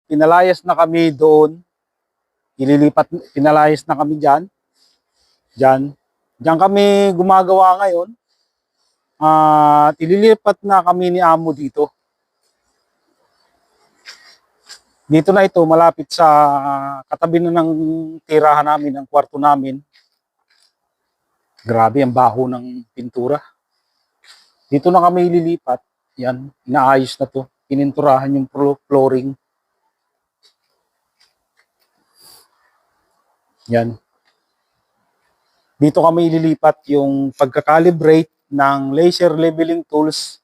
pinalayas na kami doon. Pinalayas na kami dyan. Diyan kami gumagawa ngayon. At ililipat na kami ni Amo dito. Dito na ito, malapit sa katabi na ng tirahan namin, ng kwarto namin. Grabe ang baho ng pintura. Dito na kami ililipat. Yan, inaayos na to. Pininturahan yung flooring. Yan. Dito kami ililipat yung pagkakalibrate ng laser leveling tools.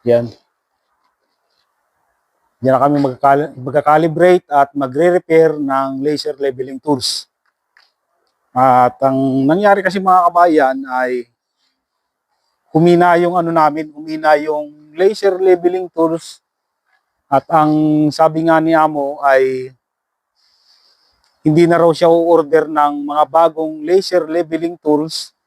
Yan. Diyan na kami magkakalibrate at magre-repair ng laser leveling tools. At ang nangyari kasi mga kabayan ay humina yung humina yung laser leveling tools. At ang sabi nga ni Amo ay hindi na raw siya order ng mga bagong laser leveling tools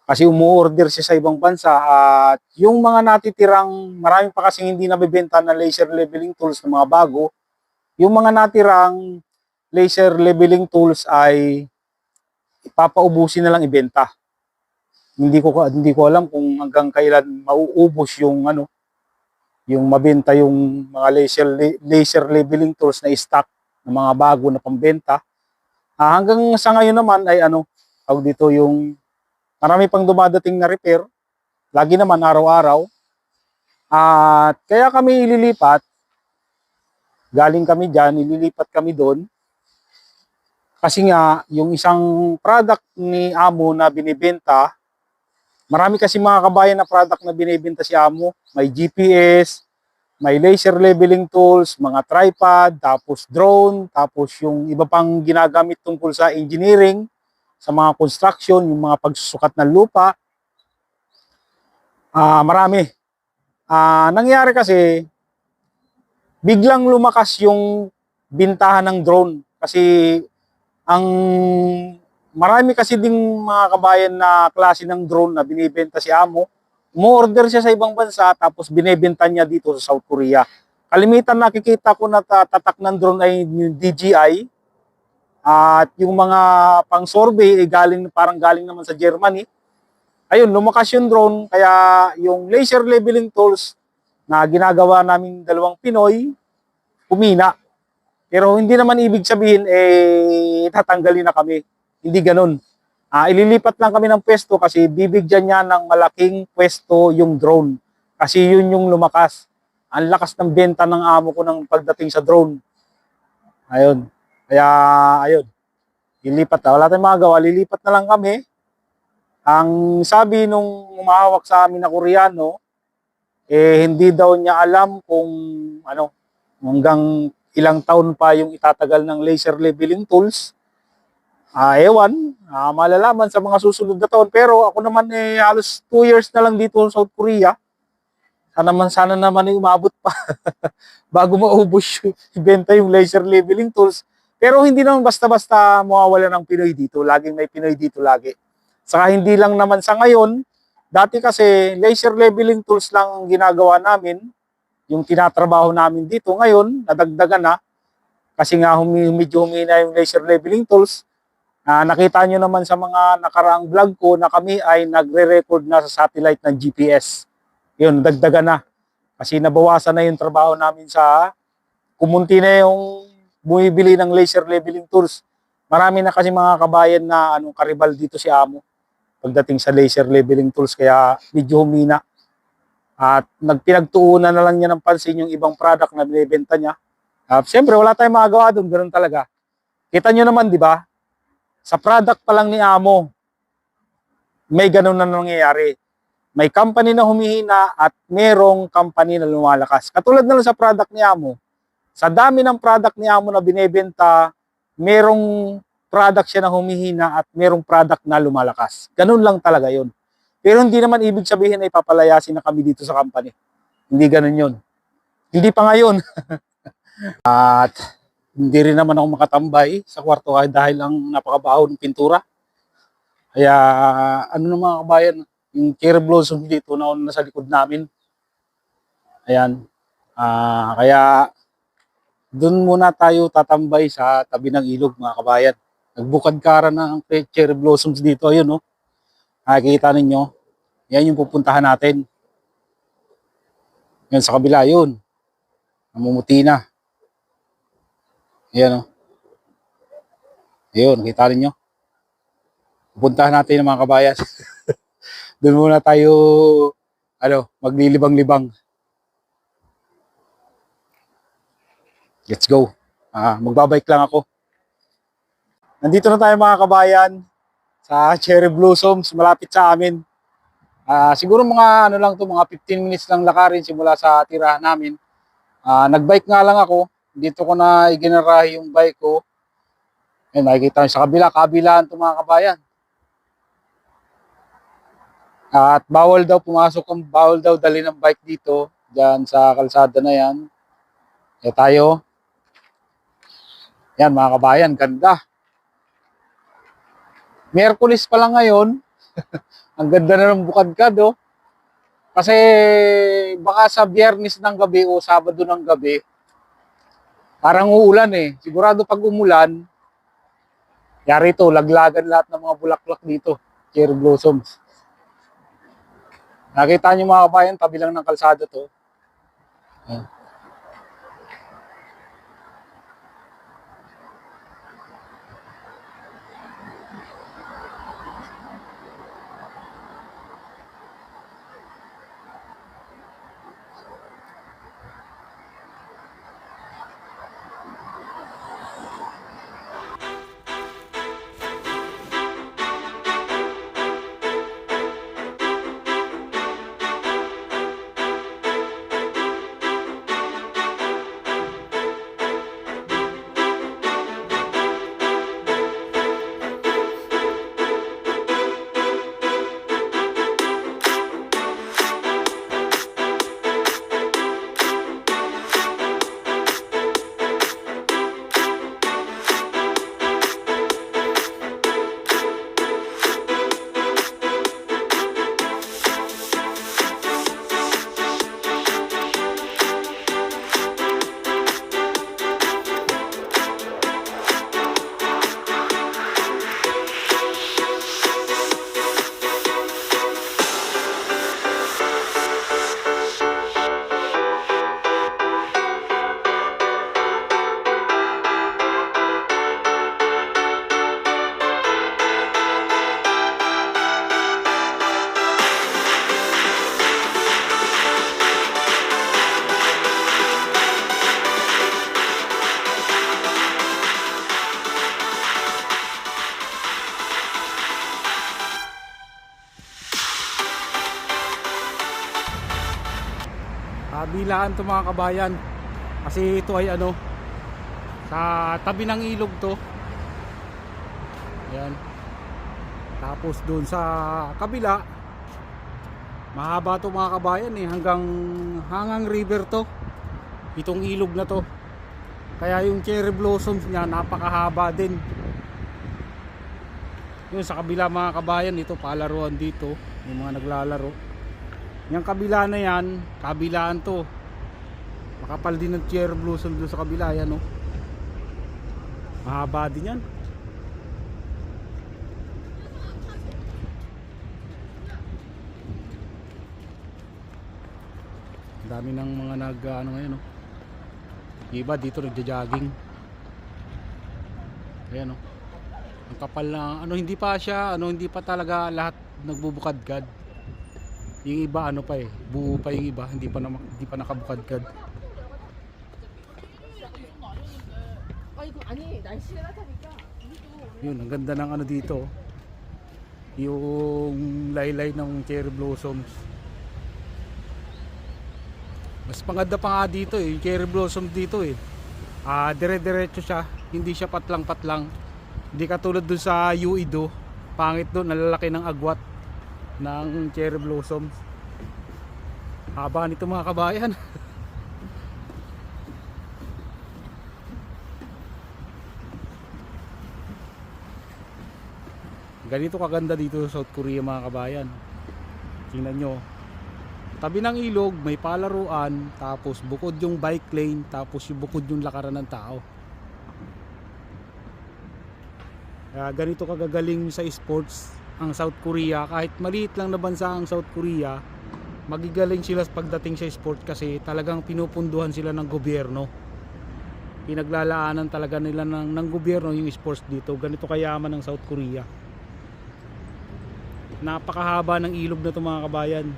kasi umu-order siya sa ibang bansa at yung mga natitirang, marami pa kasing hindi nabibenta na laser leveling tools na mga bago, yung mga natirang laser leveling tools ay ipapaubusin na lang ibenta. Hindi ko alam kung hanggang kailan mauubos yung yung mabenta yung mga laser leveling tools na stock ng mga bago na pambenta. Hanggang sa ngayon naman ay dito yung marami pang dumadating na repair, lagi naman araw-araw. At kaya kami ililipat, galing kami dyan, ililipat kami doon. Kasi nga, yung isang product ni Amo na binibenta, marami kasi mga kabayan na product na binibenta si Amo. May GPS, may laser leveling tools, mga tripod, tapos drone, tapos yung iba pang ginagamit tungkol sa engineering, sa mga construction, yung mga pagsusukat ng lupa. Marami. Nangyari kasi, biglang lumakas yung bintahan ng drone. Kasi ang marami kasi ding mga kabayan na klase ng drone na binibenta si Amo. Umu-order siya sa ibang bansa tapos binibenta niya dito sa South Korea. Kalimitan nakikita ko na tatak ng drone ay yung DJI. At yung mga pang survey parang galing naman sa Germany. Ayun, lumakas yung drone kaya yung laser leveling tools na ginagawa namin dalawang Pinoy humina. Pero hindi naman ibig sabihin tatanggalin na kami. Hindi ganoon. Ililipat lang kami ng pwesto kasi bibigyan niya ng malaking pwesto yung drone. Kasi yun yung lumakas. Ang lakas ng benta ng Amo ko ng pagdating sa drone. Ayun. Kaya, ayun, lilipat na. Wala tayong magawa, lilipat na lang kami. Ang sabi nung umahawak sa amin na Koreano, hindi daw niya alam kung hanggang ilang taon pa yung itatagal ng laser leveling tools. Ewan, malalaman sa mga susunod na taon. Pero ako naman halos 2 years na lang dito sa South Korea. Sana naman umabot pa bago maubos yung ibenta yung laser leveling tools. Pero hindi naman basta-basta mawawala ng Pinoy dito. Laging may Pinoy dito lagi. Saka hindi lang naman sa ngayon. Dati kasi laser leveling tools lang ginagawa namin. Yung tinatrabaho namin dito. Ngayon, nadagdagan na. Kasi nga medyo humina yung laser leveling tools. Nakita nyo naman sa mga nakaraang vlog ko na kami ay nagre-record na sa satellite ng GPS. Yun, dagdagan na. Kasi nabawasan na yung trabaho namin kumunti na yung bumibili ng laser leveling tools. Marami na kasi mga kabayan na karibal dito si Amo pagdating sa laser leveling tools kaya medyo humina. At pinagtuunan na lang niya ng pansin yung ibang product na binibenta niya. Siyempre wala tayong magagawa doon, ganoon talaga. Kita nyo naman, di ba? Sa product pa lang ni Amo, may ganun na nangyayari. May company na humihina at merong company na lumalakas. Katulad na lang sa product ni Amo. Sa dami ng product ni Amo na binebenta, merong product siya na humihina at merong product na lumalakas. Ganun lang talaga yun. Pero hindi naman ibig sabihin na ipapalayasin na kami dito sa company. Hindi ganun yun. Hindi pa ngayon. At hindi rin naman ako makatambay sa kwarto dahil ang napakabaho ng pintura. Kaya na mga kabayan, yung cherry blossom dito na nasa likod namin. Ayan. Kaya Doon muna tayo tatambay sa tabi ng ilog mga kabayan. Nagbukad-kara na ang cherry blossoms dito. Ayun, no? Nakikita ninyo. Yan yung pupuntahan natin. Yan sa kabila, yun. Namumuti na. Yan, no? Ayun, nakita ninyo. Pupuntahan natin ng mga kabayan. Doon muna tayo, maglilibang-libang. Let's go. Magbabike lang ako. Nandito na tayo mga kabayan sa cherry blossoms malapit sa amin. Siguro mga mga 15 minutes lang lakarin simula sa tirahan namin. Nagbike nga lang ako. Dito ko na iginarahe yung bike ko. Ayun, makikita nyo sa kabilaan ito mga kabayan. At bawal daw dali ng bike dito. Diyan sa kalsada na yan. Tayo. Yan mga kabayan, ganda. Miyerkules pa lang ngayon. Ang ganda na ng bukadkad, oh. Kasi baka sa Biyernes ng gabi o Sabado ng gabi, parang uulan eh. Sigurado pag umulan, yari ito, laglagan lahat ng mga bulaklak dito. Cherry blossoms. Nakita niyo mga kabayan, tabi lang ng kalsada to. Ayan. Bilaan to mga kabayan kasi ito ay sa tabi ng ilog to. Ayan. Tapos doon sa kabila mahaba to mga kabayan hanggang river to itong ilog na to, kaya yung cherry blossoms niya napakahaba din. Yun sa kabila mga kabayan, ito palaruan dito yung mga naglalaro. Yung kabila na yan, kabilaan to. Makapal din ng cherry blossom doon sa kabila yan, no. Mahaba din yan. Ang dami ng mga ngayon, no. Iba dito nagja-jogging. Ayan, no. Ang kapal na hindi pa talaga lahat nagbubukadkad. Yung iba buo pa yung iba, hindi pa nakabukadkad. Yun, ang ganda ng dito. Yung laylay ng cherry blossoms. Mas maganda pa nga dito yung cherry blossom dito dire-diretso siya, hindi siya patlang-patlang. Hindi katulad dun sa Uido, pangit doon, nalalaki ng agwat ng cherry blossoms. Haba nito mga kabayan. Ganito kaganda dito sa South Korea mga kabayan. Tingnan nyo, tabi ng ilog may palaruan, tapos bukod yung bike lane, tapos yung bukod yung lakaran ng tao. Kaya ganito kagagaling sa sports ang South Korea. Kahit maliit lang na bansa ang South Korea, magigaling sila pagdating sa sport kasi talagang pinupunduhan sila ng gobyerno. Pinaglalaanan talaga nila ng gobyerno yung sports dito. Ganito kayaman ng South Korea. Napakahaba ng ilog na ito mga kabayan.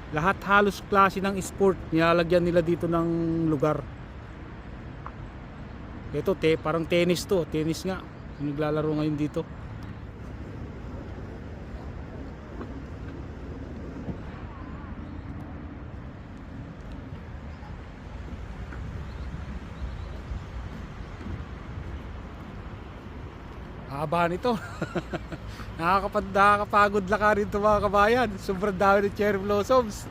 Lahat halos klase ng sport nilalagyan nila dito ng lugar. Ito parang tennis to, tennis nga. Naglalaro ngayon dito. Haba nito. Nakakapagod lakarin ito mga kabayan. Sobrang dami ng cherry blossoms.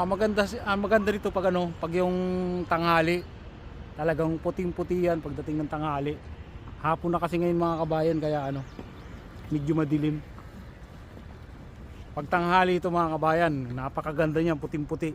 Maganda rito pag pag yung tanghali. Talagang puting-puti yan pagdating ng tanghali. Hapon na kasi ngayon mga kabayan kaya medyo madilim. Pag tanghali ito mga kabayan, napakaganda niyan, puting-puti.